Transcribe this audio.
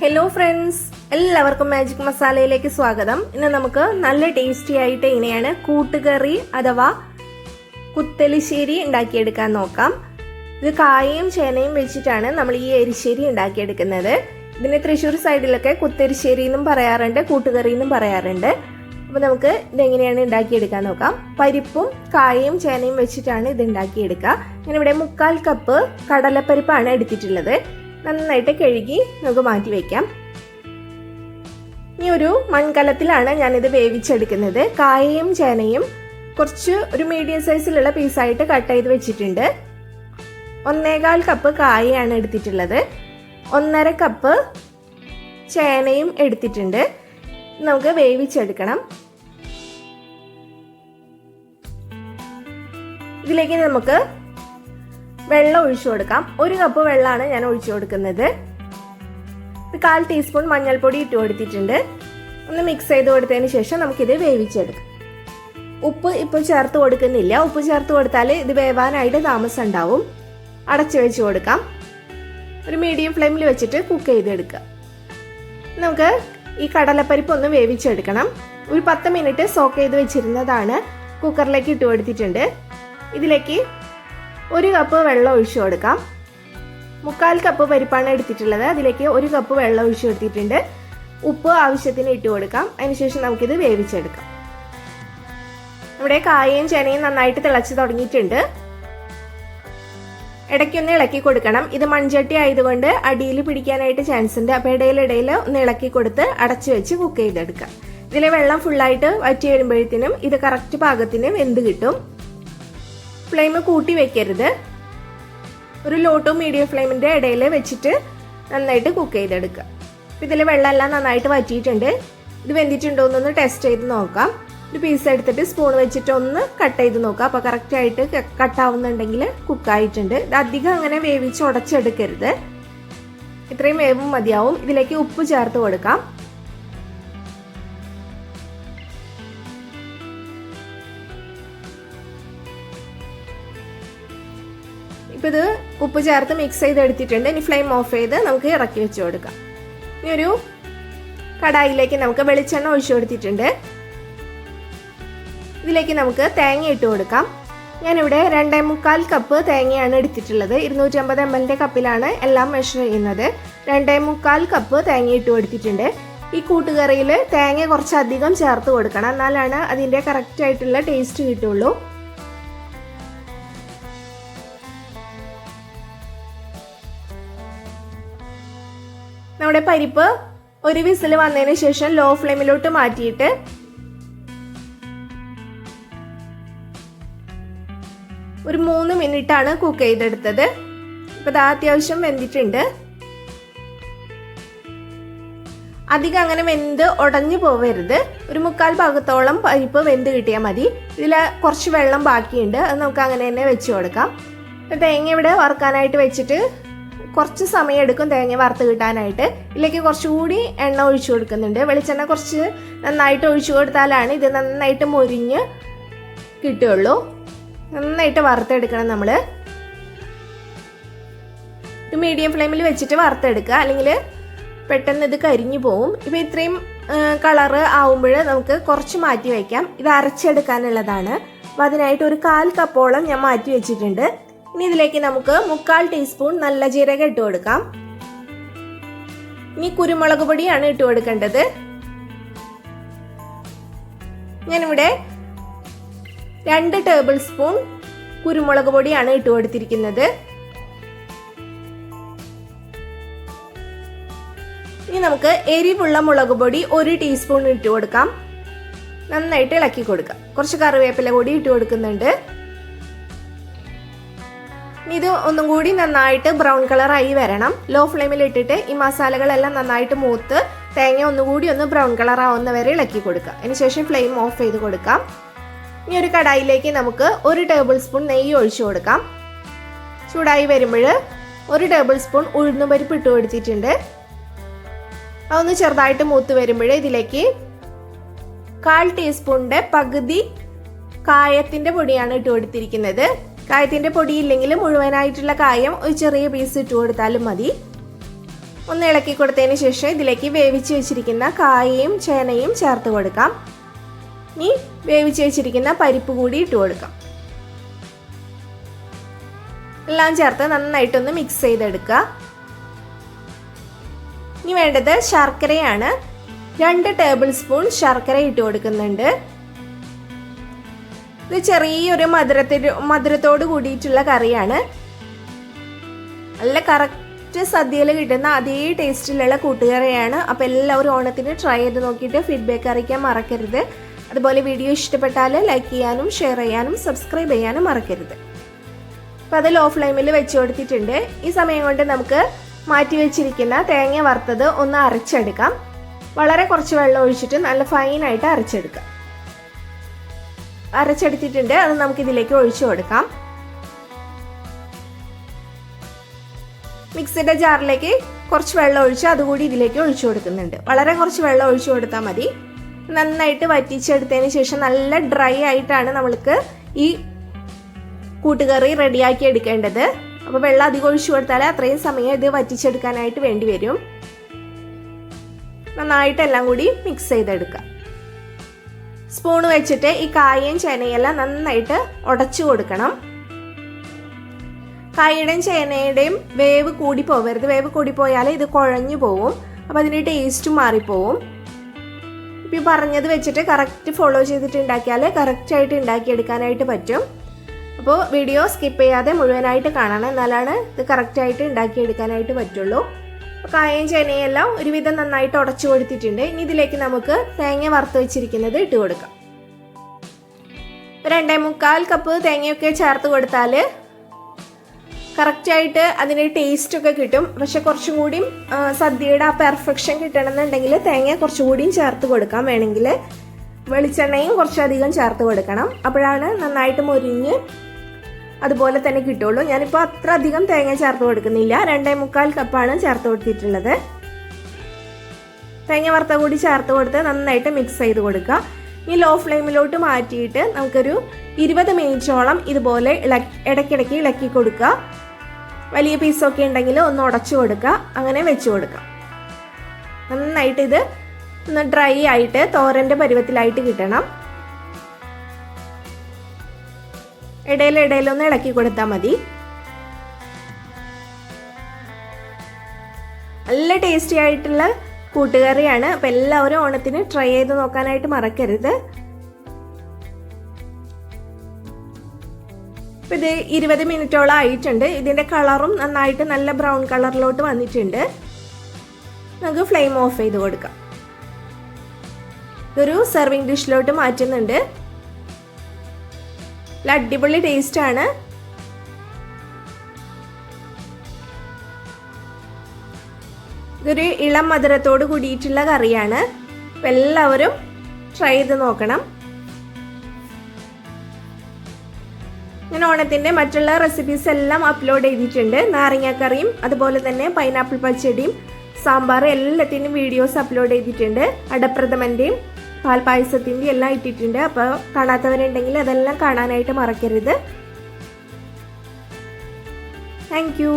Hello friends, എല്ലാവർക്കും magic മസാലയിലേക്ക് സ്വാഗതം. ഇന്ന് നമുക്ക് നല്ല ടേസ്റ്റി ആയിട്ട് ഇങ്ങനെയാണ് കൂട്ടുകറി അഥവാ കുത്തലിശ്ശേരി ഉണ്ടാക്കിയെടുക്കാൻ നോക്കാം. ഇത് കായയും ചേനയും വെച്ചിട്ടാണ് നമ്മൾ ഈ എരിശ്ശേരി ഉണ്ടാക്കിയെടുക്കുന്നത്. ഇതിന് തൃശ്ശൂർ സൈഡിലൊക്കെ കുത്തരിശ്ശേരി എന്നും പറയാറുണ്ട്, കൂട്ടുകറി എന്നും പറയാറുണ്ട്. അപ്പോൾ നമുക്ക് ഇതെങ്ങനെയാണ് ഉണ്ടാക്കിയെടുക്കാൻ നോക്കാം. പരിപ്പും കായയും ചേനയും വെച്ചിട്ടാണ് ഇത് ഉണ്ടാക്കിയെടുക്കുക. ഞാനിവിടെ 1/4 കപ്പ് കടലപ്പരിപ്പാണ് എടുത്തിട്ടുള്ളത്. നന്നായിട്ട് കഴുകി നമുക്ക് മാറ്റി വയ്ക്കാം. ഇനി ഒരു മൺകലത്തിലാണ് ഞാനിത് വേവിച്ചെടുക്കുന്നത്. കായയും ചേനയും ഒരു മീഡിയം സൈസിലുള്ള പീസായിട്ട് കട്ട് ചെയ്ത് വെച്ചിട്ടുണ്ട്. 1/4 കപ്പ് കായയാണ് എടുത്തിട്ടുള്ളത്. 1/2 കപ്പ് ചേനയും എടുത്തിട്ടുണ്ട്. നമുക്ക് വേവിച്ചെടുക്കണം. ഇതിലേക്ക് നമുക്ക് വെള്ളം ഒഴിച്ചു കൊടുക്കാം. 1 കപ്പ് വെള്ളമാണ് ഞാൻ ഒഴിച്ചു കൊടുക്കുന്നത്. 1/4 ടീസ്പൂൺ മഞ്ഞൾപ്പൊടി ഇട്ട് കൊടുത്തിട്ടുണ്ട്. ഒന്ന് മിക്സ് ചെയ്ത് കൊടുത്തതിന് ശേഷം നമുക്കിത് വേവിച്ചെടുക്കാം. ഉപ്പ് ഇപ്പോൾ ചേർത്ത് കൊടുക്കുന്നില്ല. ഉപ്പ് ചേർത്ത് കൊടുത്താൽ ഇത് വേവാനായിട്ട് താമസം ഉണ്ടാവും. അടച്ചു വെച്ച് കൊടുക്കാം. ഒരു മീഡിയം ഫ്ലെയിമിൽ വെച്ചിട്ട് കുക്ക് ചെയ്തെടുക്കുക. നമുക്ക് ഈ കടലപ്പരിപ്പ് ഒന്ന് വേവിച്ചെടുക്കണം. ഒരു 10 മിനിറ്റ് സോക്ക് ചെയ്ത് വെച്ചിരുന്നതാണ്. കുക്കറിലേക്ക് ഇട്ട് കൊടുത്തിട്ടുണ്ട്. ഇതിലേക്ക് 1 കപ്പ് വെള്ളം ഒഴിച്ചു കൊടുക്കാം. 1/4 കപ്പ് പരിപ്പാണ് എടുത്തിട്ടുള്ളത്. അതിലേക്ക് 1 കപ്പ് വെള്ളം ഒഴിച്ചു കൊടുത്തിട്ടുണ്ട്. ഉപ്പ് ആവശ്യത്തിന് ഇട്ട് കൊടുക്കാം. അതിനുശേഷം നമുക്കിത് വേവിച്ചെടുക്കാം. നമ്മുടെ കായയും ചേനയും നന്നായിട്ട് തിളച്ച് തുടങ്ങിയിട്ടുണ്ട്. ഇടയ്ക്കൊന്ന് ഇളക്കി കൊടുക്കണം. ഇത് മൺചട്ടി ആയതുകൊണ്ട് അടിയിൽ പിടിക്കാനായിട്ട് ചാൻസ് ഉണ്ട്. അപ്പോൾ ഇടയിൽ ഒന്ന് ഇളക്കി കൊടുത്ത് അടച്ചു വെച്ച് കുക്ക് ചെയ്തെടുക്കാം. ഇതിലെ വെള്ളം ഫുള്ളായിട്ട് വറ്റി വരുമ്പോഴത്തേനും ഇത് കറക്റ്റ് പാകത്തിന് വെന്ത് കിട്ടും. ഫ്ലെയിം കൂട്ടി വെക്കരുത്. ഒരു ലോ ടു മീഡിയം ഫ്ലെയിമിൻ്റെ ഇടയിൽ വെച്ചിട്ട് നന്നായിട്ട് കുക്ക് ചെയ്തെടുക്കുക. ഇതിൽ വെള്ളമെല്ലാം നന്നായിട്ട് വറ്റിയിട്ടുണ്ട്. ഇത് വെന്തിട്ടുണ്ടോ എന്നൊന്ന് ടെസ്റ്റ് ചെയ്ത് നോക്കാം. ഒരു പീസ് എടുത്തിട്ട് സ്പൂൺ വെച്ചിട്ട് ഒന്ന് കട്ട് ചെയ്ത് നോക്കാം. അപ്പോൾ കറക്റ്റായിട്ട് കട്ടാവുന്നുണ്ടെങ്കിൽ കുക്കായിട്ടുണ്ട്. ഇത് അധികം അങ്ങനെ വേവിച്ച് ഉടച്ചെടുക്കരുത്. ഇത്രയും വേവും മതിയാവും. ഇതിലേക്ക് ഉപ്പ് ചേർത്ത് കൊടുക്കാം. ഇപ്പം ഇത് ഉപ്പ് ചേർത്ത് മിക്സ് ചെയ്തെടുത്തിട്ടുണ്ട്. ഇനി ഫ്ലെയിം ഓഫ് ചെയ്ത് നമുക്ക് ഇറക്കി വെച്ച് കൊടുക്കാം. ഇനി ഒരു കടായിലേക്ക് നമുക്ക് വെളിച്ചെണ്ണ ഒഴിച്ചു കൊടുത്തിട്ടുണ്ട്. ഇതിലേക്ക് നമുക്ക് തേങ്ങ ഇട്ട് കൊടുക്കാം. ഞാനിവിടെ 2.25 കപ്പ് തേങ്ങയാണ് എടുത്തിട്ടുള്ളത്. 250 ml കപ്പിലാണ് എല്ലാം മെഷർ ചെയ്യുന്നത്. 2.25 കപ്പ് തേങ്ങ ഇട്ട് കൊടുത്തിട്ടുണ്ട്. ഈ കൂട്ടുകറിയിൽ തേങ്ങ കുറച്ചധികം ചേർത്ത് കൊടുക്കണം. എന്നാലാണ് അതിൻ്റെ കറക്റ്റ് ആയിട്ടുള്ള ടേസ്റ്റ് കിട്ടുള്ളൂ. നമ്മുടെ പരിപ്പ് ഒരു വിസിൽ വന്നതിന് ശേഷം ലോ ഫ്ലെയിമിലോട്ട് മാറ്റിയിട്ട് ഒരു 3 മിനിറ്റാണ് കുക്ക് ചെയ്തെടുത്തത്. ഇപ്പം ഇത് അത്യാവശ്യം വെന്തിട്ടുണ്ട്. അധികം അങ്ങനെ വെന്ത് ഉടഞ്ഞു പോവരുത്. ഒരു 1/4 ഭാഗത്തോളം പരിപ്പ് വെന്ത് കിട്ടിയാൽ മതി. ഇതിൽ കുറച്ച് വെള്ളം ബാക്കിയുണ്ട്. അത് നമുക്ക് അങ്ങനെ തന്നെ വെച്ച് കൊടുക്കാം. തേങ്ങ ഇവിടെ വറുക്കാനായിട്ട് വെച്ചിട്ട് കുറച്ച് സമയം എടുക്കും തേങ്ങ വറുത്ത് കിട്ടാനായിട്ട്. ഇതിലേക്ക് കുറച്ചുകൂടി എണ്ണ ഒഴിച്ചു കൊടുക്കുന്നുണ്ട്. വെളിച്ചെണ്ണ കുറച്ച് നന്നായിട്ട് ഒഴിച്ചു കൊടുത്താലാണ് ഇത് നന്നായിട്ട് മൊരിഞ്ഞ് കിട്ടുള്ളൂ. നന്നായിട്ട് വറുത്തെടുക്കണം. നമ്മൾ ഒരു മീഡിയം ഫ്ലെയിമിൽ വെച്ചിട്ട് വറുത്തെടുക്കുക, അല്ലെങ്കിൽ പെട്ടെന്ന് ഇത് കരിഞ്ഞു പോവും. ഇപ്പം ഇത്രയും കളറ് ആവുമ്പോൾ നമുക്ക് കുറച്ച് മാറ്റി വയ്ക്കാം. ഇത് അരച്ചെടുക്കാനുള്ളതാണ്. അപ്പോൾ അതിനായിട്ട് ഒരു 1/4 കപ്പോളം ഞാൻ മാറ്റി വെച്ചിട്ടുണ്ട്. ഇനി ഇതിലേക്ക് നമുക്ക് 1/4 ടീസ്പൂൺ നല്ല ജീരകം ഇട്ട് കൊടുക്കാം. ഇനി കുരുമുളക് പൊടിയാണ് ഇട്ട് കൊടുക്കേണ്ടത്. ഞാനിവിടെ 2 ടേബിൾ സ്പൂൺ കുരുമുളക് പൊടിയാണ് ഇട്ട് കൊടുത്തിരിക്കുന്നത്. ഇനി നമുക്ക് എരിവുള്ള മുളക് പൊടി 1 ടീസ്പൂൺ ഇട്ട് കൊടുക്കാം. നന്നായിട്ട് ഇളക്കി കൊടുക്കാം. കുറച്ച് കറിവേപ്പില കൂടി ഇട്ട് കൊടുക്കുന്നുണ്ട്. ഇത് ഒന്നും കൂടി നന്നായിട്ട് ബ്രൗൺ കളറായി വരണം. ലോ ഫ്ലെയിമിൽ ഇട്ടിട്ട് ഈ മസാലകളെല്ലാം നന്നായിട്ട് മൂത്ത് തേങ്ങ ഒന്നുകൂടി ഒന്ന് ബ്രൗൺ കളർ ആവുന്ന വരെ ഇളക്കി കൊടുക്കുക. അതിനുശേഷം ഫ്ലെയിം ഓഫ് ചെയ്ത് കൊടുക്കാം. ഇനി ഒരു കടായിലേക്ക് നമുക്ക് 1 ടേബിൾ സ്പൂൺ നെയ്യ് ഒഴിച്ചു കൊടുക്കാം. ചൂടായി വരുമ്പോൾ 1 ടേബിൾ സ്പൂൺ ഉഴുന്നുപരിപ്പ് ഇട്ട് കൊടുത്തിട്ടുണ്ട്. അതൊന്ന് ചെറുതായിട്ട് മൂത്ത് വരുമ്പോൾ ഇതിലേക്ക് 1/4 ടീസ്പൂണിൻ്റെ പകുതി കായത്തിൻ്റെ പൊടിയാണ് ഇട്ട് കൊടുത്തിരിക്കുന്നത്. കായത്തിൻ്റെ പൊടി ഇല്ലെങ്കിൽ മുഴുവനായിട്ടുള്ള കായം ഒരു ചെറിയ പീസ് ഇട്ട് കൊടുത്താലും മതി. ഒന്ന് ഇളക്കി കൊടുത്തതിന് ശേഷം ഇതിലേക്ക് വേവിച്ച് വെച്ചിരിക്കുന്ന കായയും ചേനയും ചേർത്ത് കൊടുക്കാം. ഇനി വേവിച്ച് വെച്ചിരിക്കുന്ന പരിപ്പ് കൂടി ഇട്ട് കൊടുക്കാം. എല്ലാം ചേർത്ത് നന്നായിട്ടൊന്ന് മിക്സ് ചെയ്തെടുക്കുക. ഇനി വേണ്ടത് ശർക്കരയാണ്. 2 ടേബിൾ സ്പൂൺ ശർക്കര ഇട്ട് കൊടുക്കുന്നുണ്ട്. ഇത് ചെറിയൊരു മധുരത്തോട് കൂടിയിട്ടുള്ള കറിയാണ്. നല്ല കറക്റ്റ് സദ്യയിൽ കിട്ടുന്ന അതേ ടേസ്റ്റിലുള്ള കൂട്ടുകറിയാണ്. അപ്പോൾ എല്ലാവരും ഓണത്തിന് ട്രൈ ചെയ്ത് നോക്കിയിട്ട് ഫീഡ്ബാക്ക് അറിയിക്കാൻ മറക്കരുത്. അതുപോലെ വീഡിയോ ഇഷ്ടപ്പെട്ടാൽ ലൈക്ക് ചെയ്യാനും ഷെയർ ചെയ്യാനും സബ്സ്ക്രൈബ് ചെയ്യാനും മറക്കരുത്. അപ്പോൾ അത് ലോ ഫ്ലെയിമിൽ വെച്ച് കൊടുത്തിട്ടുണ്ട്. ഈ സമയം കൊണ്ട് നമുക്ക് മാറ്റി വെച്ചിരിക്കുന്ന തേങ്ങ വറുത്തത് ഒന്ന് അരച്ചെടുക്കാം. വളരെ കുറച്ച് വെള്ളം ഒഴിച്ചിട്ട് നല്ല ഫൈനായിട്ട് അരച്ചെടുക്കാം. അരച്ചെടുത്തിട്ടുണ്ട്. അത് നമുക്ക് ഇതിലേക്ക് ഒഴിച്ചു കൊടുക്കാം. മിക്സിയുടെ ജാറിലേക്ക് കുറച്ച് വെള്ളം ഒഴിച്ച് അതുകൂടി ഇതിലേക്ക് ഒഴിച്ചു കൊടുക്കുന്നുണ്ട്. വളരെ കുറച്ച് വെള്ളം ഒഴിച്ചു കൊടുത്താൽ മതി. നന്നായിട്ട് വറ്റിച്ചെടുത്തതിന് ശേഷം നല്ല ഡ്രൈ ആയിട്ടാണ് നമ്മൾക്ക് ഈ കൂട്ടുകറി റെഡിയാക്കി എടുക്കേണ്ടത്. അപ്പോൾ വെള്ളം അധികം ഒഴിച്ചു കൊടുത്താൽ അത്രയും സമയം ഇത് വറ്റിച്ചെടുക്കാനായിട്ട് വേണ്ടി വരും. നന്നായിട്ട് എല്ലാം കൂടി മിക്സ് ചെയ്തെടുക്കുക. സ്പൂൺ വെച്ചിട്ട് ഈ കായയും ചേനയെല്ലാം നന്നായിട്ട് ഉടച്ചു കൊടുക്കണം. കായയുടെയും ചേനയുടെയും വേവ് കൂടി പോകരുത്. വേവ് കൂടി പോയാൽ ഇത് കുഴഞ്ഞു പോവും. അപ്പോൾ അതിൻ്റെ ടേസ്റ്റ് മാറിപ്പോവും. ഇപ്പം പറഞ്ഞത് വെച്ചിട്ട് കറക്റ്റ് ഫോളോ ചെയ്തിട്ട് ഉണ്ടാക്കിയാൽ കറക്റ്റായിട്ട് ഉണ്ടാക്കിയെടുക്കാനായിട്ട് പറ്റും. അപ്പോൾ വീഡിയോ സ്കിപ്പ് ചെയ്യാതെ മുഴുവനായിട്ട് കാണണം. എന്നാലാണ് ഇത് കറക്റ്റായിട്ട് ഉണ്ടാക്കിയെടുക്കാനായിട്ട് പറ്റുള്ളൂ. അപ്പോൾ കായയും ചേനയും എല്ലാം ഒരുവിധം നന്നായിട്ട് ഉടച്ചു കൊടുത്തിട്ടുണ്ട്. ഇനി ഇതിലേക്ക് നമുക്ക് തേങ്ങ വറുത്ത് വെച്ചിരിക്കുന്നത് ഇട്ട് കൊടുക്കാം. 2.25 കപ്പ് തേങ്ങയൊക്കെ ചേർത്ത് കൊടുത്താൽ കറക്റ്റായിട്ട് അതിൻ്റെ ടേസ്റ്റൊക്കെ കിട്ടും. പക്ഷെ കുറച്ചും കൂടിയും സദ്യയുടെ ആ പെർഫെക്ഷൻ കിട്ടണമെന്നുണ്ടെങ്കിൽ തേങ്ങ കുറച്ചുകൂടിയും ചേർത്ത് കൊടുക്കാം. വേണമെങ്കിൽ വെളിച്ചെണ്ണയും കുറച്ചധികം ചേർത്ത് കൊടുക്കണം. അപ്പോഴാണ് നന്നായിട്ട് മൊരിഞ്ഞ് അതുപോലെ തന്നെ കിട്ടുള്ളൂ. ഞാനിപ്പോൾ അത്ര അധികം തേങ്ങ ചേർത്ത് കൊടുക്കുന്നില്ല. 2.25 കപ്പാണ് ചേർത്ത് കൊടുത്തിട്ടുള്ളത്. തേങ്ങ വറുത്ത കൂടി ചേർത്ത് കൊടുത്ത് നന്നായിട്ട് മിക്സ് ചെയ്ത് കൊടുക്കുക. ഈ ലോ ഫ്ലെയിമിലോട്ട് മാറ്റിയിട്ട് നമുക്കൊരു 20 മിനിറ്റോളം ഇതുപോലെ ഇടയ്ക്കിടയ്ക്ക് ഇളക്കി കൊടുക്കുക. വലിയ പീസൊക്കെ ഉണ്ടെങ്കിൽ ഒന്ന് ഉടച്ചു കൊടുക്കുക. അങ്ങനെ വെച്ച് കൊടുക്കുക. നന്നായിട്ട് ഇത് ഒന്ന് ഡ്രൈ ആയിട്ട് തോരൻ്റെ പരുവത്തിലായിട്ട് കിട്ടണം. ഇടയിലൊന്ന് ഇളക്കി കൊടുത്താൽ മതി. നല്ല ടേസ്റ്റി ആയിട്ടുള്ള കൂട്ടുകറിയാണ്. അപ്പം എല്ലാവരും ഓണത്തിന് ട്രൈ ചെയ്ത് നോക്കാനായിട്ട് മറക്കരുത്. അപ്പം ഇത് 20 മിനിറ്റോളം ആയിട്ടുണ്ട്. ഇതിൻ്റെ കളറും നന്നായിട്ട് നല്ല ബ്രൗൺ കളറിലോട്ട് വന്നിട്ടുണ്ട്. നമുക്ക് ഫ്ലെയിം ഓഫ് ചെയ്ത് കൊടുക്കാം. ഇതൊരു സെർവിങ് ഡിഷിലോട്ട് മാറ്റുന്നുണ്ട്. നല്ല അടിപൊളി ടേസ്റ്റാണ്. ഇതൊരു ഇളം മധുരത്തോട് കൂടിയിട്ടുള്ള കറിയാണ്. അപ്പം എല്ലാവരും ട്രൈ ചെയ്ത് നോക്കണം. ഞാൻ ഓണത്തിൻ്റെ മറ്റുള്ള റെസിപ്പീസ് എല്ലാം അപ്ലോഡ് ചെയ്തിട്ടുണ്ട്. നാരങ്ങാക്കറിയും അതുപോലെ തന്നെ പൈനാപ്പിൾ പച്ചടിയും സാമ്പാർ എല്ലാത്തിൻ്റെയും വീഡിയോസ് അപ്ലോഡ് ചെയ്തിട്ടുണ്ട്. അടപ്രഥമൻ്റെയും പാൽപ്പായസത്തിൻ്റെയും എല്ലാം ഇട്ടിട്ടുണ്ട്. അപ്പോൾ കാണാത്തവരുണ്ടെങ്കിൽ അതെല്ലാം കാണാനായിട്ട് മറക്കരുത്. Thank you.